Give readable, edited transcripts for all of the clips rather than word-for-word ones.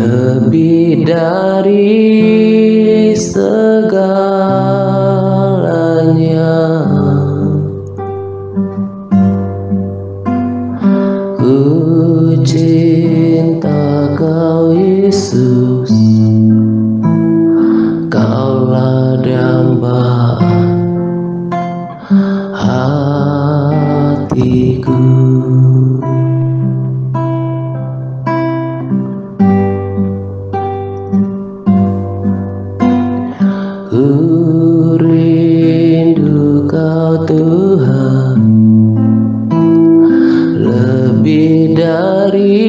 lebih dari segalanya. Ku cinta Kau Yesus, Kaulah dambaan hatiku. Ku rindu Kau Tuhan, lebih dari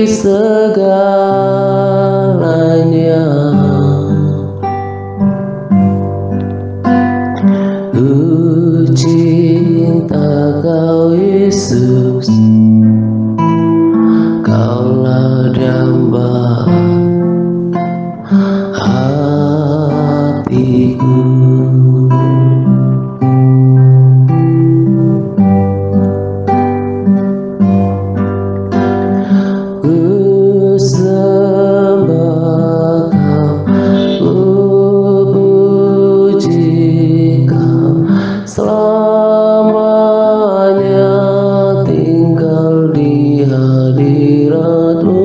segalanya. Ku cinta Kau Yesus, Kaulah dambaan hatiku. Ku sembah Kau, ku puji Kau, selamanya tinggal di hadirat-Mu.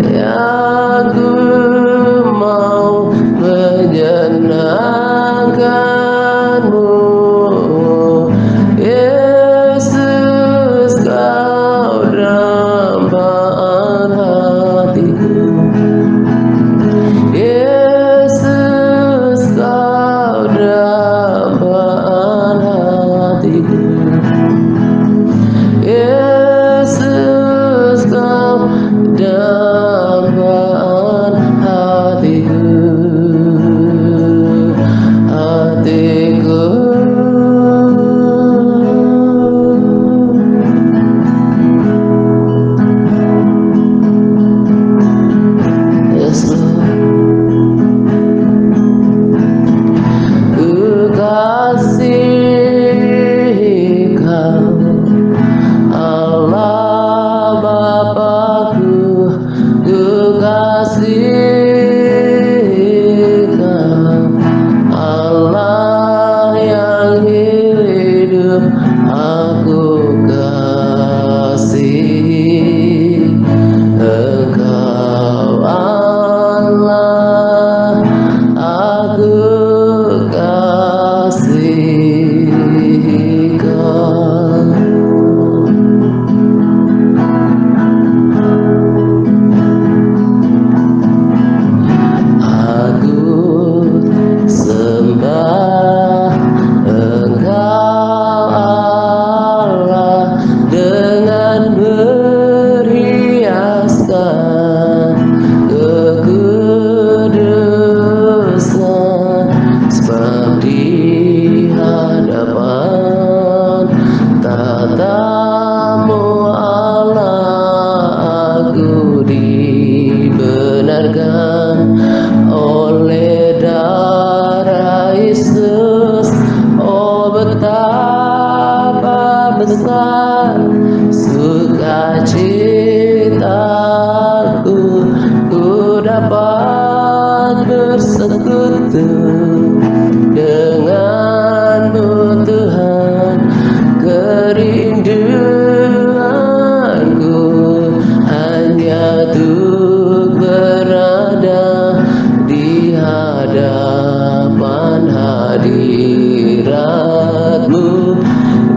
yang ku mau menyenangkanmu. Yesus, kau dambaan hatiku. Yesus, kau dambaan hatiku. Yesus, kau dambaan hatiku. Hatiku. Yes, Lord. Ku kasih Kau, Allah Bapa-Ku. Ku kasih Kau, Allah yang hidup. Aku kasih Engkau, Allah. Aku kasih Kau. Aku sembah Engkau, Allah, dengan berhiaskan kekudusan, sebab di hadapan tatamu, Allah, aku dibenarkan oleh darah Yesus. Oh, betapa besar sukacitaku, ku dapat bersekutu denganmu, Tuhan. Kerinduanku hanya untuk berada di hadapan hadirat-Mu,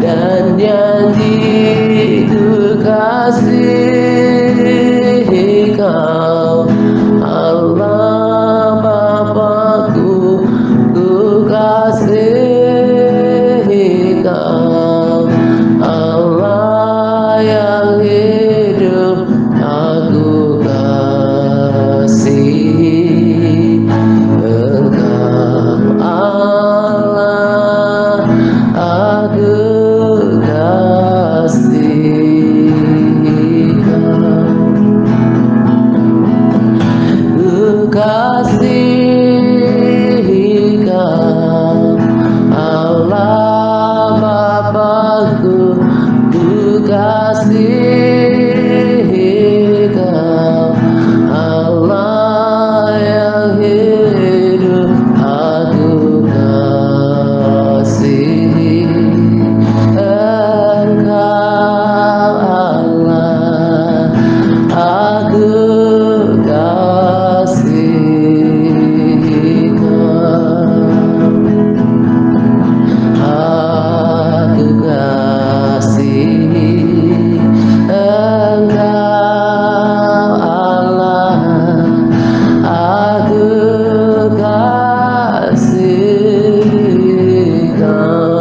dan janji ku kasih Kau, Allah Bapa-Ku. Ku kasih Kau, Allah yang hidup. Aku kasih Engkau, Allah. Aku kasih Kau. Ku kasih Kau, Allah Bapa-Ku. Ku kasih Kau, Allah yang hidup. Aku kasih Engkau, Allah. Aku kasih Kau. Aku kasih Engkau, Allah. Aku kasih Kau.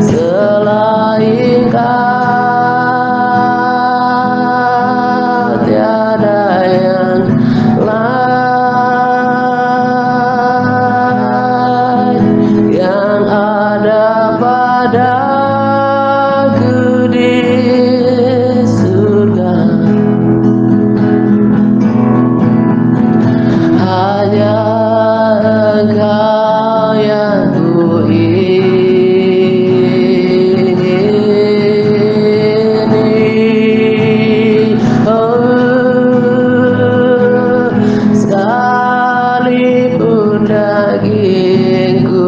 Selain Kau tiada yang lain yang ada padaku di surga. Hanya Engkau yang ku ingini. Oh, sekalipun dagingku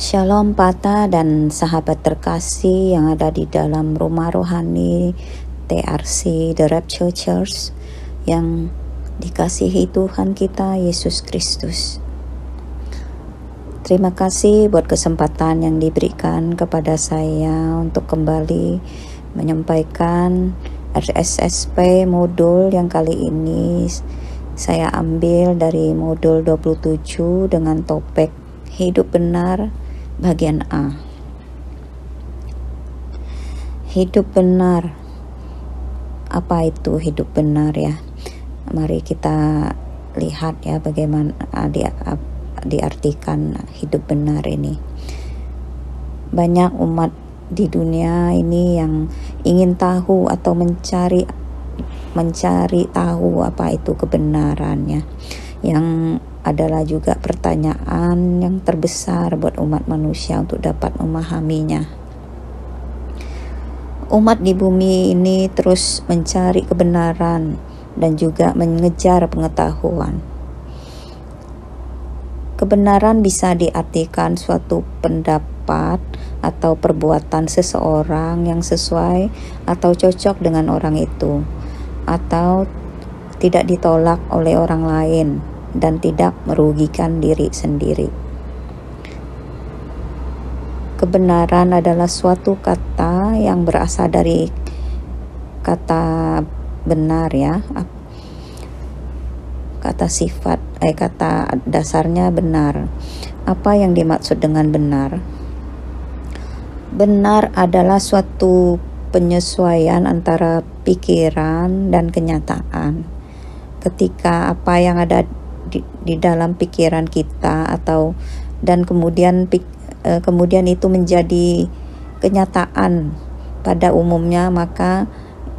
Shalom Pata dan sahabat terkasih yang ada di dalam rumah rohani TRC The Rapture Church yang dikasihi Tuhan kita Yesus Kristus. Terima kasih buat kesempatan yang diberikan kepada saya untuk kembali menyampaikan RSSP modul yang kali ini saya ambil dari modul 27 dengan topik Hidup Benar bagian A. Hidup benar. Apa itu hidup benar ya? Mari kita lihat ya bagaimana diartikan hidup benar ini. Banyak umat di dunia ini yang ingin tahu atau mencari tahu apa itu kebenarannya, yang adalah juga pertanyaan yang terbesar buat umat manusia untuk dapat memahaminya. Umat di bumi ini terus mencari kebenaran dan juga mengejar pengetahuan. Kebenaran bisa diartikan suatu pendapat atau perbuatan seseorang yang sesuai atau cocok dengan orang itu, atau tidak ditolak oleh orang lain dan tidak merugikan diri sendiri. Kebenaran adalah suatu kata yang berasal dari kata benar ya. Kata dasarnya benar. Apa yang dimaksud dengan benar? Benar adalah suatu penyesuaian antara pikiran dan kenyataan. Ketika apa yang ada di dalam pikiran kita dan kemudian itu menjadi kenyataan pada umumnya, maka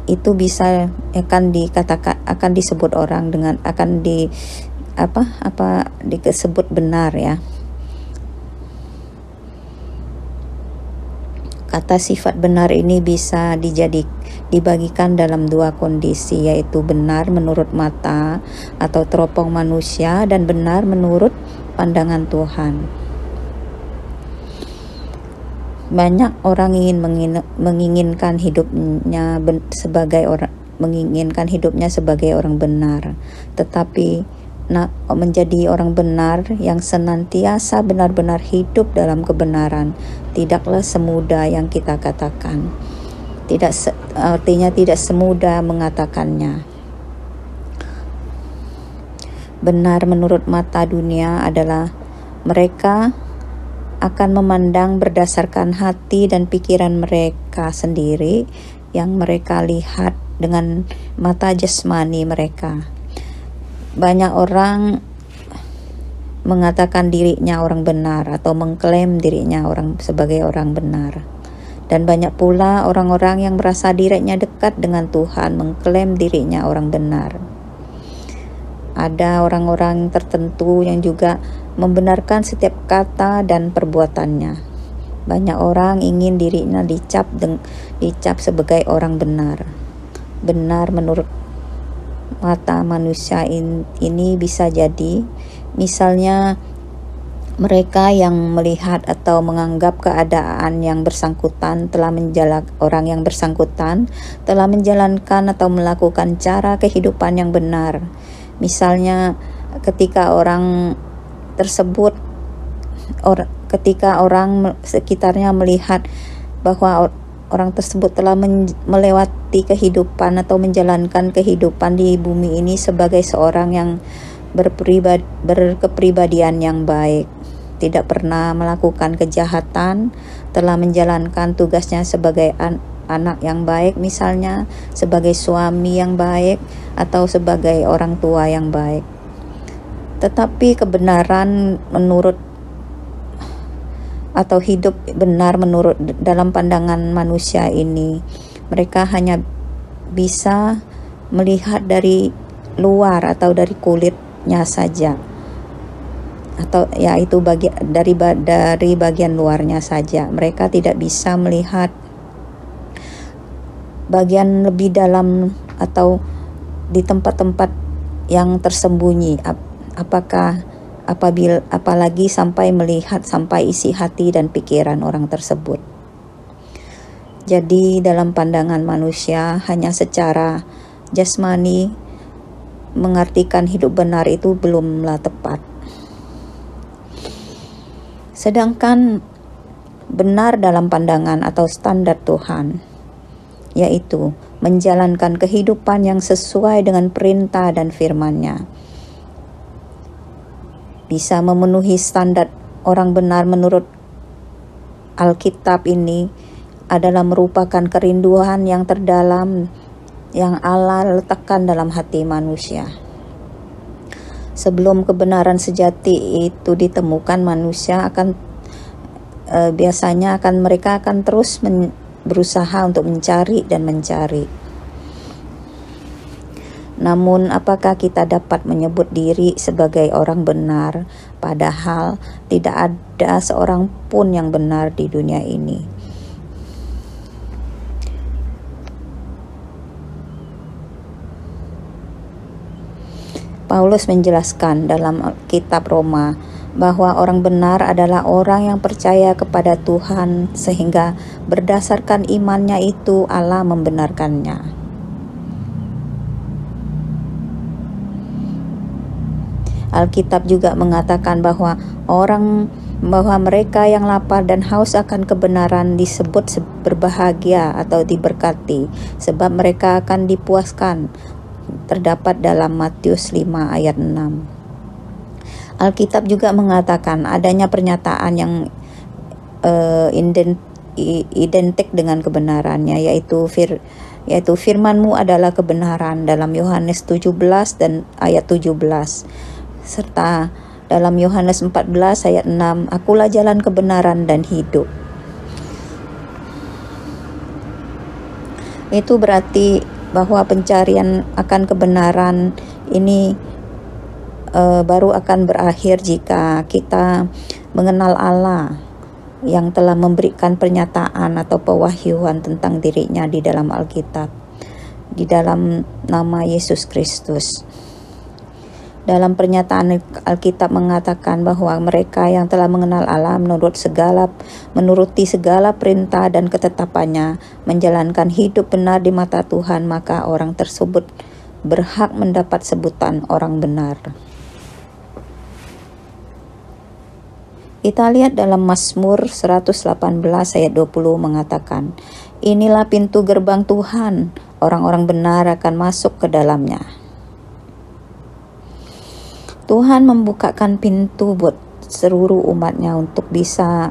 itu bisa akan disebut orang dengan disebut benar ya. Kata sifat benar ini bisa dibagikan dalam dua kondisi, yaitu benar menurut mata atau teropong manusia dan benar menurut pandangan Tuhan. Banyak orang menginginkan hidupnya sebagai orang benar, tetapi menjadi orang benar yang senantiasa benar-benar hidup dalam kebenaran tidaklah semudah yang kita katakan. Artinya tidak semudah mengatakannya. Benar menurut mata dunia adalah mereka akan memandang berdasarkan hati dan pikiran mereka sendiri yang mereka lihat dengan mata jasmani mereka. Banyak orang mengatakan dirinya orang benar atau mengklaim dirinya sebagai orang benar. Dan banyak pula orang-orang yang merasa dirinya dekat dengan Tuhan mengklaim dirinya orang benar. Ada orang-orang tertentu yang juga membenarkan setiap kata dan perbuatannya. Banyak orang ingin dirinya dicap sebagai orang benar. Benar menurut mata manusia ini bisa jadi, misalnya mereka yang melihat atau menganggap keadaan yang bersangkutan orang yang bersangkutan telah menjalankan atau melakukan cara kehidupan yang benar. Misalnya ketika orang sekitarnya melihat bahwa orang tersebut telah melewati kehidupan atau menjalankan kehidupan di bumi ini sebagai seorang yang berkepribadian yang baik, tidak pernah melakukan kejahatan, telah menjalankan tugasnya sebagai anak yang baik, misalnya sebagai suami yang baik atau sebagai orang tua yang baik. Tetapi kebenaran atau hidup benar menurut dalam pandangan manusia ini, mereka hanya bisa melihat dari luar atau dari kulitnya saja, atau yaitu dari bagian luarnya saja. Mereka tidak bisa melihat bagian lebih dalam atau di tempat-tempat yang tersembunyi. Apakah apalagi sampai melihat sampai isi hati dan pikiran orang tersebut. Jadi dalam pandangan manusia hanya secara jasmani mengartikan hidup benar itu belumlah tepat. Sedangkan benar dalam pandangan atau standar Tuhan, yaitu menjalankan kehidupan yang sesuai dengan perintah dan firman-Nya, bisa memenuhi standar orang benar menurut Alkitab ini adalah merupakan kerinduan yang terdalam yang Allah letakkan dalam hati manusia. Sebelum kebenaran sejati itu ditemukan, manusia akan mereka akan terus berusaha untuk mencari dan mencari. Namun apakah kita dapat menyebut diri sebagai orang benar, padahal tidak ada seorang pun yang benar di dunia ini? Paulus menjelaskan dalam kitab Roma bahwa orang benar adalah orang yang percaya kepada Tuhan sehingga berdasarkan imannya itu Allah membenarkannya. Alkitab juga mengatakan bahwa mereka yang lapar dan haus akan kebenaran disebut berbahagia atau diberkati, sebab mereka akan dipuaskan. Terdapat dalam Matius 5 ayat 6. Alkitab juga mengatakan adanya pernyataan yang identik dengan kebenarannya, yaitu firman-Mu adalah kebenaran dalam Yohanes 17 dan ayat 17. Serta dalam Yohanes 14 ayat 6, Akulah jalan kebenaran dan hidup. Itu berarti bahwa pencarian akan kebenaran ini baru akan berakhir jika kita mengenal Allah yang telah memberikan pernyataan atau pewahyuan tentang dirinya di dalam Alkitab, di dalam nama Yesus Kristus. Dalam pernyataan Alkitab mengatakan bahwa mereka yang telah mengenal Allah menuruti segala perintah dan ketetapannya, menjalankan hidup benar di mata Tuhan, maka orang tersebut berhak mendapat sebutan orang benar. Kita lihat dalam Mazmur 118 ayat 20 mengatakan, Inilah pintu gerbang Tuhan, orang-orang benar akan masuk ke dalamnya. Tuhan membukakan pintu buat seluruh umatnya untuk bisa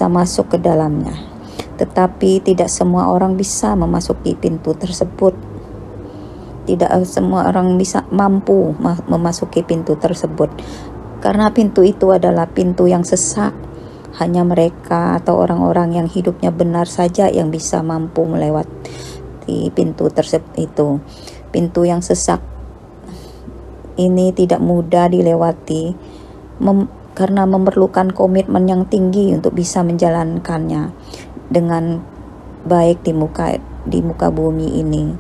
masuk ke dalamnya. Tetapi tidak semua orang bisa memasuki pintu tersebut. Tidak semua orang bisa mampu memasuki pintu tersebut. Karena pintu itu adalah pintu yang sesak. Hanya mereka atau orang-orang yang hidupnya benar saja yang bisa mampu melewati pintu tersebut itu. Pintu yang sesak ini tidak mudah dilewati karena memerlukan komitmen yang tinggi untuk bisa menjalankannya dengan baik di muka bumi ini,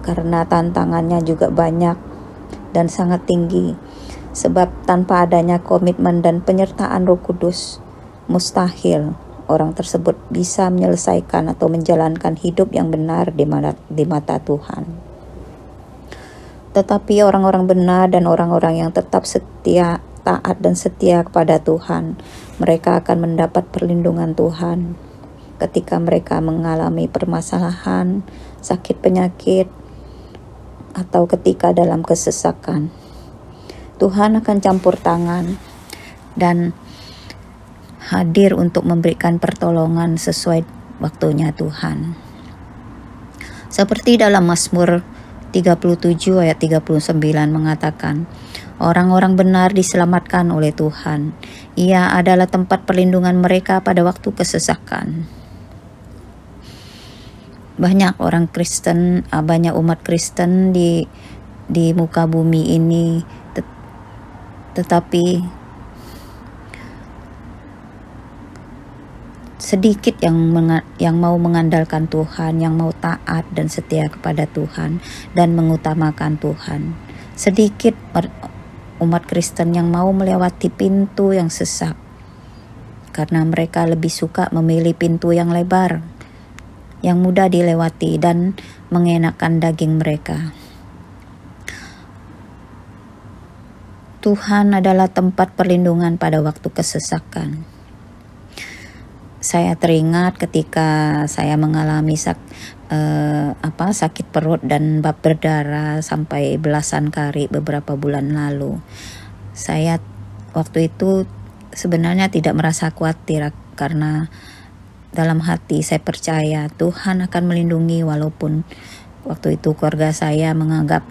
karena tantangannya juga banyak dan sangat tinggi. Sebab tanpa adanya komitmen dan penyertaan Roh Kudus, mustahil orang tersebut bisa menyelesaikan atau menjalankan hidup yang benar di mata Tuhan. Tetapi orang-orang benar dan orang-orang yang tetap setia, taat dan setia kepada Tuhan, mereka akan mendapat perlindungan Tuhan ketika mereka mengalami permasalahan, sakit penyakit, atau ketika dalam kesesakan. Tuhan akan campur tangan dan hadir untuk memberikan pertolongan sesuai waktunya Tuhan. Seperti dalam Mazmur 37 ayat 39 mengatakan, orang-orang benar diselamatkan oleh Tuhan. Ia adalah tempat perlindungan mereka pada waktu kesesakan. Banyak orang Kristen, banyak umat Kristen di muka bumi ini, tetapi sedikit yang mau mengandalkan Tuhan, yang mau taat dan setia kepada Tuhan dan mengutamakan Tuhan. Sedikit umat Kristen yang mau melewati pintu yang sesak, karena mereka lebih suka memilih pintu yang lebar, yang mudah dilewati dan mengenakan daging mereka. Tuhan adalah tempat perlindungan pada waktu kesesakan. Saya teringat ketika saya mengalami sakit perut dan bab berdarah sampai belasan kali beberapa bulan lalu. Saya waktu itu sebenarnya tidak merasa khawatir, karena dalam hati saya percaya Tuhan akan melindungi, walaupun waktu itu keluarga saya menganggap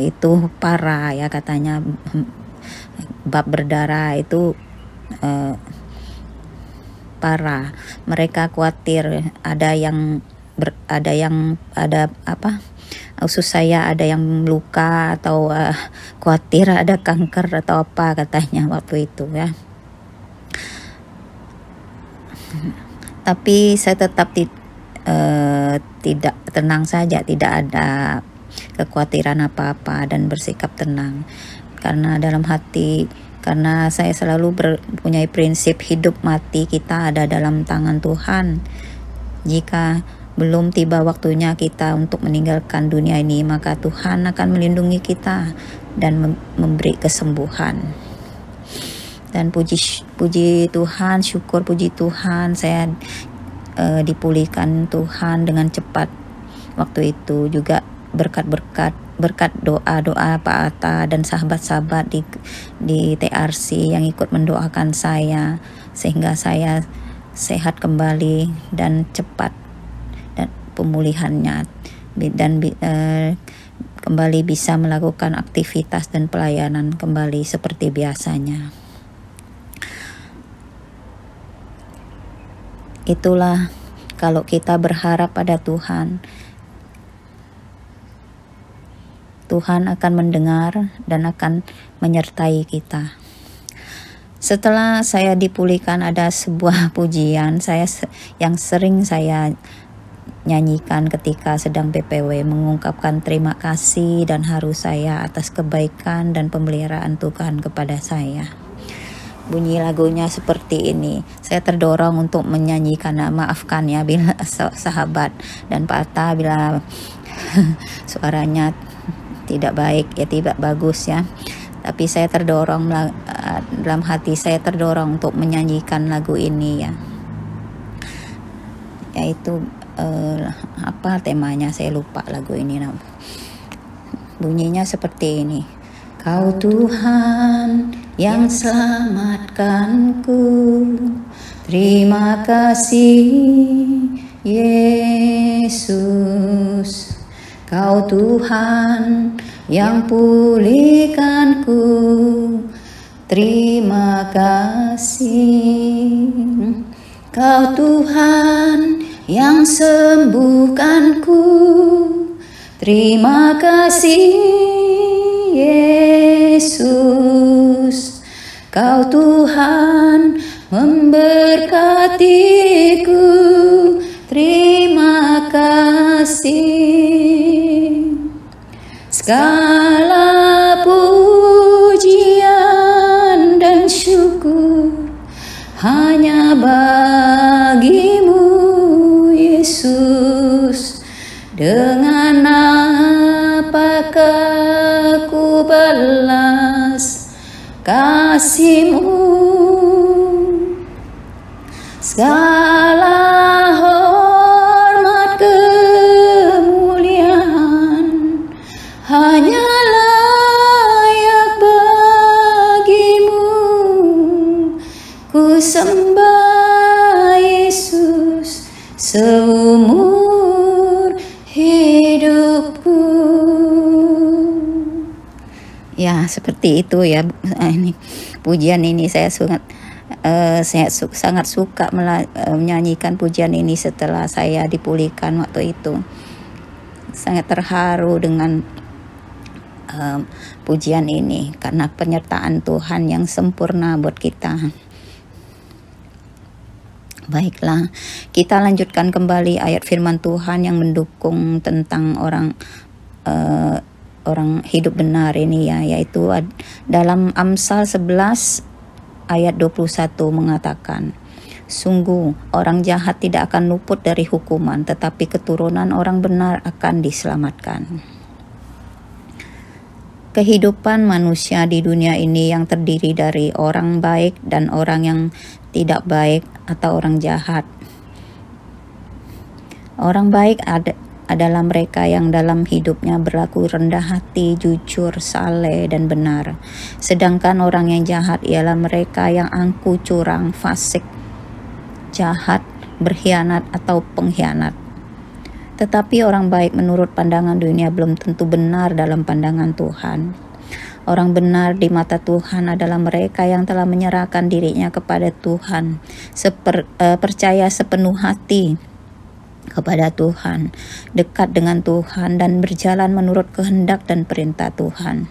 itu parah ya, katanya bab berdarah itu parah. Mereka khawatir ada usus saya ada yang luka, atau khawatir ada kanker atau apa, katanya waktu itu ya. Tapi saya tetap tidak tenang saja, tidak ada kekhawatiran apa-apa, dan bersikap tenang. Karena dalam hati, karena saya selalu mempunyai prinsip hidup mati kita ada dalam tangan Tuhan. Jika belum tiba waktunya kita untuk meninggalkan dunia ini, maka Tuhan akan melindungi kita dan memberi kesembuhan. Dan puji Tuhan, syukur puji Tuhan, saya dipulihkan Tuhan dengan cepat waktu itu, juga berkat doa Pak Atta dan sahabat-sahabat di TRC yang ikut mendoakan saya, sehingga saya sehat kembali dan cepat dan pemulihannya, dan kembali bisa melakukan aktivitas dan pelayanan kembali seperti biasanya. Itulah kalau kita berharap pada Tuhan, Tuhan akan mendengar dan akan menyertai kita. Setelah saya dipulihkan, ada sebuah pujian yang sering saya nyanyikan ketika sedang PPW, mengungkapkan terima kasih dan haru saya atas kebaikan dan pemeliharaan Tuhan kepada saya. Bunyi lagunya seperti ini. Saya terdorong untuk menyanyikan, maafkan ya bila sahabat dan Pak Atta bila suaranya tidak baik ya, tidak bagus ya. Tapi saya terdorong, dalam hati saya terdorong untuk menyanyikan lagu ini ya. Yaitu apa temanya saya lupa lagu ini. Bunyinya seperti ini. Kau Tuhan yang selamatkanku, terima kasih Yesus. Kau Tuhan yang pulihkanku, terima kasih. Kau Tuhan yang sembuhkanku, terima kasih Yesus. Kau Tuhan memberkatiku, terima kasih. Segala pujian dan syukur hanya bagimu Yesus. Dengan apakah ku balas kasih-Mu? Segala hormat kemuliaan hanya layak bagimu. Ku sembah Yesus seumur hidupku. Ya, seperti itu ya. Ini pujian ini saya sangat suka menyanyikan pujian ini setelah saya dipulihkan waktu itu. Sangat terharu dengan pujian ini karena penyertaan Tuhan yang sempurna buat kita. Baiklah, kita lanjutkan kembali ayat firman Tuhan yang mendukung tentang orang hidup benar ini ya, yaitu dalam Amsal 11 ayat 21 mengatakan, sungguh orang jahat tidak akan luput dari hukuman, tetapi keturunan orang benar akan diselamatkan. Kehidupan manusia di dunia ini yang terdiri dari orang baik dan orang yang tidak baik atau orang jahat. Orang baik adalah mereka yang dalam hidupnya berlaku rendah hati, jujur, saleh, dan benar. Sedangkan orang yang jahat ialah mereka yang angkuh, curang, fasik, jahat, berkhianat, atau pengkhianat. Tetapi orang baik menurut pandangan dunia belum tentu benar dalam pandangan Tuhan. Orang benar di mata Tuhan adalah mereka yang telah menyerahkan dirinya kepada Tuhan, percaya sepenuh hati kepada Tuhan, dekat dengan Tuhan, dan berjalan menurut kehendak dan perintah Tuhan.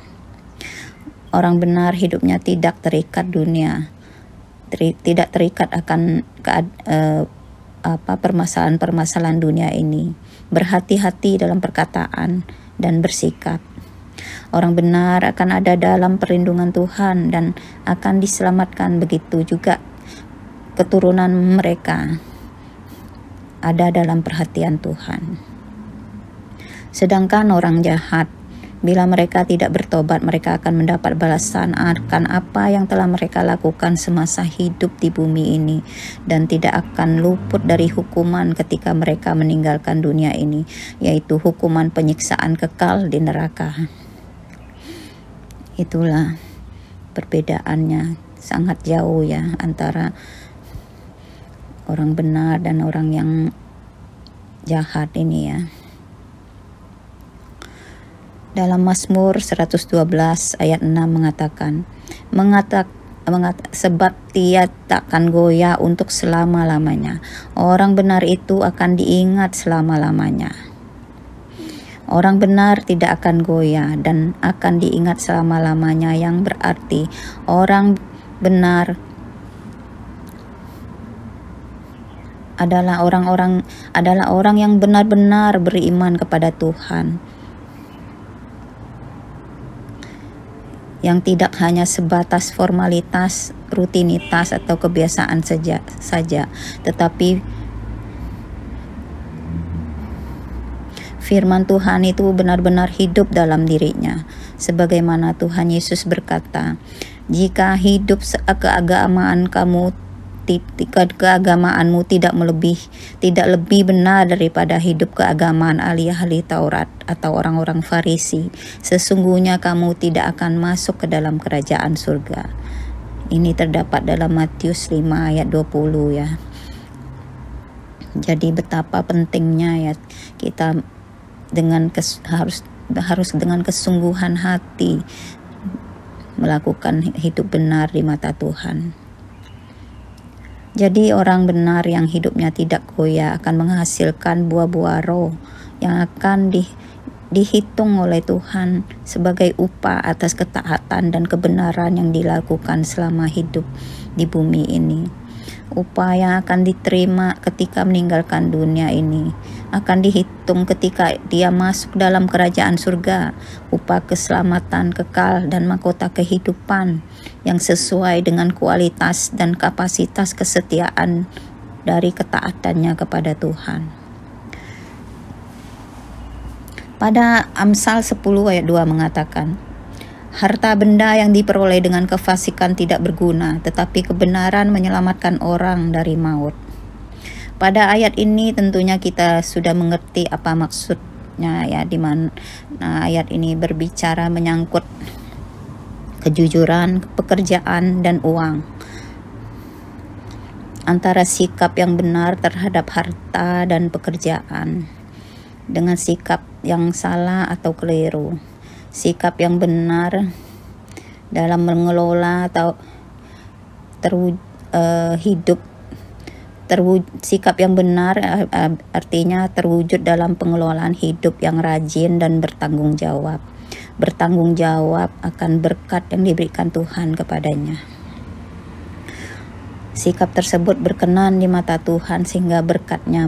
Orang benar hidupnya tidak terikat dunia, tidak terikat akan permasalahan-permasalahan dunia ini, berhati-hati dalam perkataan dan bersikap. Orang benar akan ada dalam perlindungan Tuhan dan akan diselamatkan, begitu juga keturunan mereka ada dalam perhatian Tuhan. Sedangkan orang jahat, bila mereka tidak bertobat, mereka akan mendapat balasan akan apa yang telah mereka lakukan semasa hidup di bumi ini, dan tidak akan luput dari hukuman ketika mereka meninggalkan dunia ini, yaitu hukuman penyiksaan kekal di neraka. Itulah perbedaannya, sangat jauh ya antara orang benar dan orang yang jahat ini ya. Dalam Mazmur 112 ayat 6 mengatakan, sebab dia takkan goyah untuk selama-lamanya. Orang benar itu akan diingat selama-lamanya. Orang benar tidak akan goyah dan akan diingat selama-lamanya, yang berarti orang benar adalah orang yang benar-benar beriman kepada Tuhan, yang tidak hanya sebatas formalitas, rutinitas, atau kebiasaan saja, tetapi firman Tuhan itu benar-benar hidup dalam dirinya. Sebagaimana Tuhan Yesus berkata, jika hidup keagamaanmu tidak lebih benar daripada hidup keagamaan ahli-ahli Taurat atau orang-orang Farisi, sesungguhnya kamu tidak akan masuk ke dalam kerajaan surga. Ini terdapat dalam Matius 5 ayat 20 ya. Jadi betapa pentingnya ya kita harus dengan kesungguhan hati melakukan hidup benar di mata Tuhan. Jadi orang benar yang hidupnya tidak goyah akan menghasilkan buah-buah roh yang akan dihitung oleh Tuhan sebagai upah atas ketaatan dan kebenaran yang dilakukan selama hidup di bumi ini. Upah yang akan diterima ketika meninggalkan dunia ini akan dihitung ketika dia masuk dalam kerajaan surga, upah keselamatan kekal dan mahkota kehidupan yang sesuai dengan kualitas dan kapasitas kesetiaan dari ketaatannya kepada Tuhan. Pada Amsal 10 ayat 2 mengatakan, harta benda yang diperoleh dengan kefasikan tidak berguna, tetapi kebenaran menyelamatkan orang dari maut. Pada ayat ini tentunya kita sudah mengerti apa maksudnya ya, di mana ayat ini berbicara menyangkut kejujuran, pekerjaan, dan uang. Antara sikap yang benar terhadap harta dan pekerjaan dengan sikap yang salah atau keliru. Sikap yang benar dalam mengelola atau sikap yang benar artinya terwujud dalam pengelolaan hidup yang rajin dan bertanggung jawab. Bertanggung jawab akan berkat yang diberikan Tuhan kepadanya. Sikap tersebut berkenan di mata Tuhan sehingga berkatnya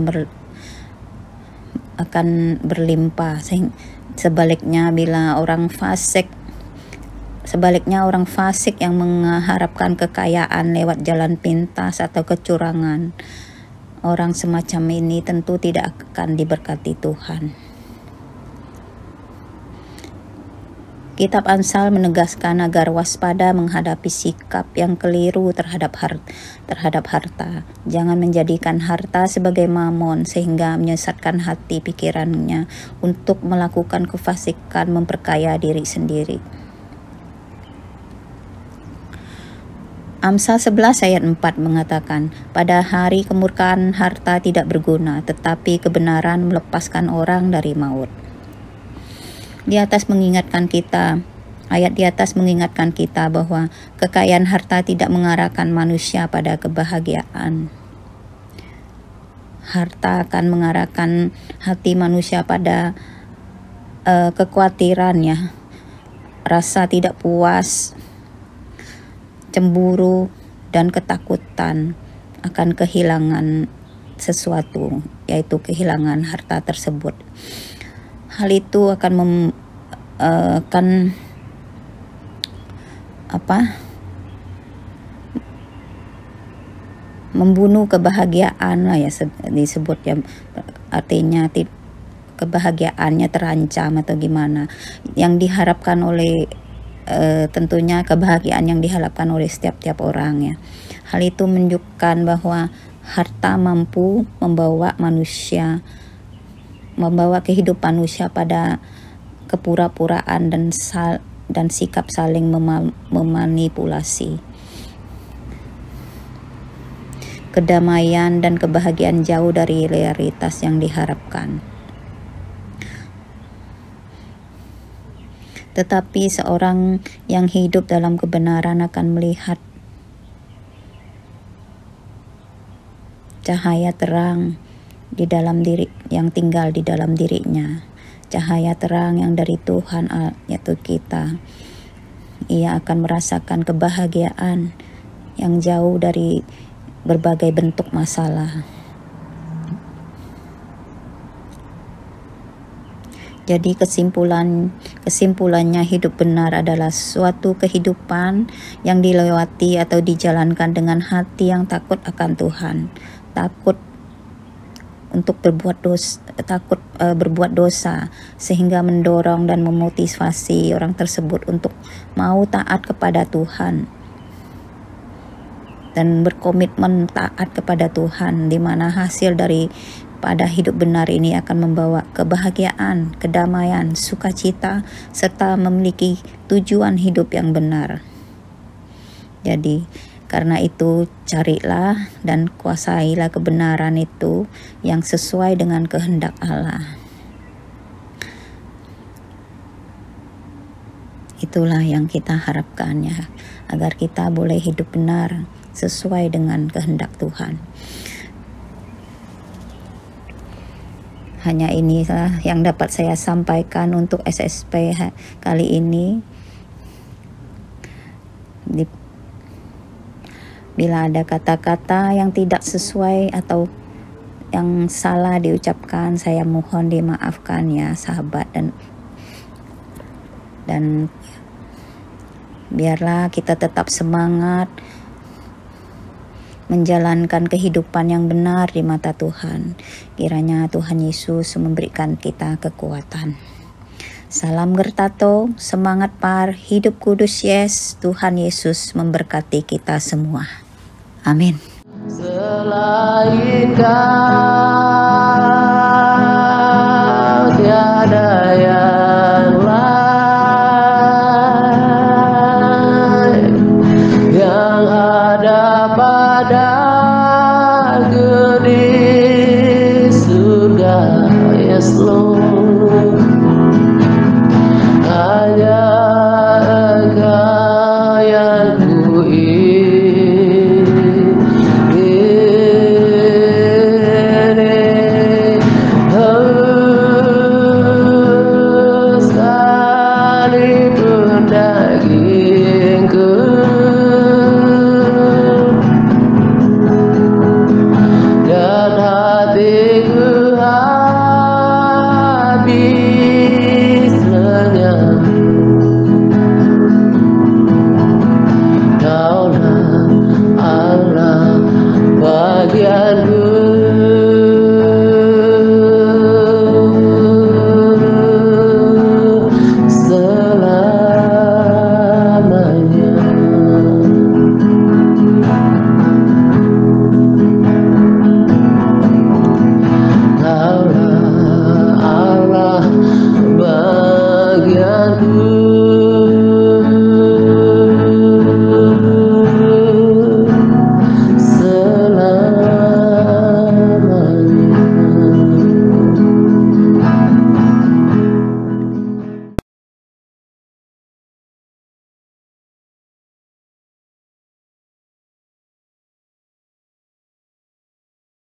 akan berlimpah Sebaliknya orang fasik yang mengharapkan kekayaan lewat jalan pintas atau kecurangan, orang semacam ini tentu tidak akan diberkati Tuhan. Kitab Amsal menegaskan agar waspada menghadapi sikap yang keliru terhadap harta. Jangan menjadikan harta sebagai mamon sehingga menyesatkan hati pikirannya untuk melakukan kefasikan memperkaya diri sendiri. Amsal 11 ayat 4 mengatakan, pada hari kemurkaan harta tidak berguna, tetapi kebenaran melepaskan orang dari maut. Ayat di atas mengingatkan kita bahwa kekayaan harta tidak mengarahkan manusia pada kebahagiaan. Harta akan mengarahkan hati manusia pada kekhawatiran, rasa tidak puas, cemburu, dan ketakutan akan kehilangan sesuatu, yaitu kehilangan harta tersebut. Hal itu akan membunuh kebahagiaan lah, disebut ya, artinya kebahagiaannya terancam atau gimana. Yang diharapkan oleh tentunya kebahagiaan yang diharapkan oleh setiap orang ya. Hal itu menunjukkan bahwa harta mampu membawa kehidupan manusia pada kepura-puraan dan sikap saling memanipulasi. Kedamaian dan kebahagiaan jauh dari realitas yang diharapkan. Tetapi seorang yang hidup dalam kebenaran akan melihat cahaya terang di dalam diri yang tinggal di dalam dirinya, cahaya terang yang dari Tuhan, yaitu kita. Ia akan merasakan kebahagiaan yang jauh dari berbagai bentuk masalah. Jadi kesimpulannya hidup benar adalah suatu kehidupan yang dilewati atau dijalankan dengan hati yang takut akan Tuhan, takut berbuat dosa, sehingga mendorong dan memotivasi orang tersebut untuk mau taat kepada Tuhan dan berkomitmen taat kepada Tuhan, di mana hasil pada hidup benar ini akan membawa kebahagiaan, kedamaian, sukacita, serta memiliki tujuan hidup yang benar. Jadi karena itu carilah dan kuasailah kebenaran itu yang sesuai dengan kehendak Allah. Itulah yang kita harapkan ya, agar kita boleh hidup benar sesuai dengan kehendak Tuhan. Hanya inilah yang dapat saya sampaikan untuk SSP kali ini. Bila ada kata-kata yang tidak sesuai atau yang salah diucapkan, saya mohon dimaafkan ya sahabat, dan biarlah kita tetap semangat menjalankan kehidupan yang benar di mata Tuhan. Kiranya Tuhan Yesus memberikan kita kekuatan. Salam Gertato, semangat par, hidup kudus, yes. Tuhan Yesus memberkati kita semua. Amin. Selain Kau tiada yang lain yang ada pada